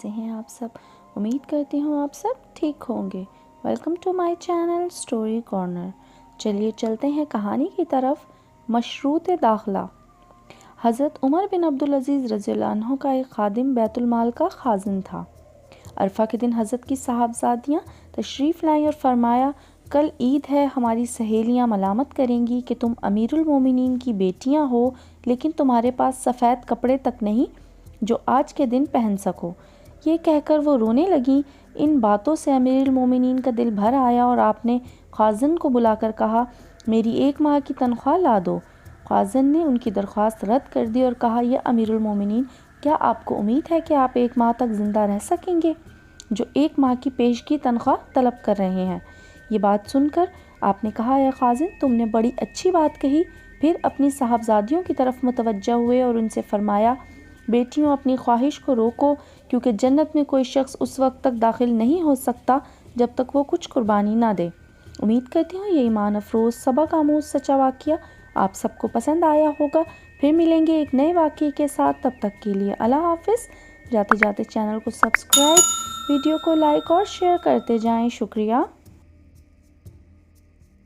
कैसे हैं आप सब। उम्मीद करती हूँ आप सब ठीक होंगे। Welcome to my channel story corner. चलिए चलते हैं कहानी की तरफ। मशरूत दाखिला। हज़रत उमर बिन अब्दुल अज़ीज़ रज़ियल्लाहु अन्हु का एक खादिम बैतुल माल का खाजिन था। अरफा के दिन हज़रत की साहबजादियाँ तशरीफ़ लाईं और फरमाया, कल ईद है, हमारी सहेलियाँ मलामत करेंगी कि तुम अमीरुल मोमिनीन की बेटियाँ हो, लेकिन तुम्हारे पास सफ़ेद कपड़े तक नहीं जो आज के दिन पहन सको। ये कहकर वो रोने लगीं। इन बातों से अमीरुल मोमिनीन का दिल भर आया और आपने खाज़िन को बुलाकर कहा, मेरी 1 माह की तनख्वाह ला दो। खाज़िन ने उनकी दरख्वास्त रद्द कर दी और कहा, यह अमीरुल मोमिनीन, क्या आपको उम्मीद है कि आप 1 माह तक ज़िंदा रह सकेंगे, जो 1 माह की पेशगी तनख्वाह तलब कर रहे हैं। ये बात सुनकर आपने कहा, या खाज़िन, तुमने बड़ी अच्छी बात कही। फिर अपनी साहबजादियों की तरफ मुतवज्जह हुए और उनसे फरमाया, बेटियों, अपनी ख्वाहिश को रोको, क्योंकि जन्नत में कोई शख्स उस वक्त तक दाखिल नहीं हो सकता जब तक वो कुछ कुर्बानी ना दे। उम्मीद करती हूँ ये ईमान अफरोज़ सबक आमूज़ सच्चा वाक़या आप सबको पसंद आया होगा। फिर मिलेंगे एक नए वाक़ये के साथ। तब तक के लिए अल्लाह हाफ़िज़। जाते जाते चैनल को सब्सक्राइब, वीडियो को लाइक और शेयर करते जाएं। शुक्रिया।